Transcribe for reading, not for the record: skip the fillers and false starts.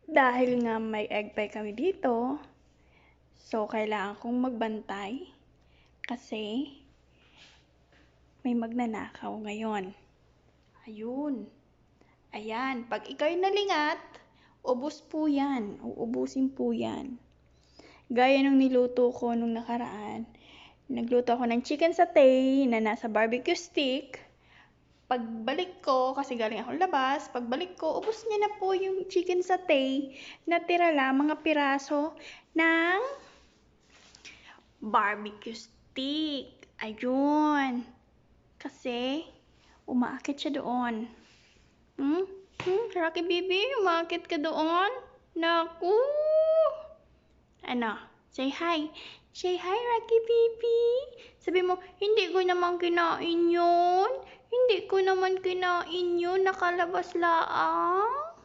Dahil nga may egg pie kami dito, so kailangan kong magbantay kasi may magnanakaw ngayon. Ayun. Ayan, pag ikaw'y nalingat, ubos po yan. Uubusin po yan. Gaya nung niluto ko nung nakaraan. Nagluto ako ng chicken satay na nasa barbecue stick. Pagbalik ko, kasi galing akong labas, pagbalik ko, ubos niya na po yung chicken satay. Natira lang mga piraso ng barbecue stick. Ayun. Kasi, umaakit siya doon. Rocky baby, umaakit ka doon? Naku! Ano? Say hi. Say hi, Rocky baby. Sabi mo, hindi ko naman kinain yun. Hindi ko naman kinain yun. Nakalabas laang.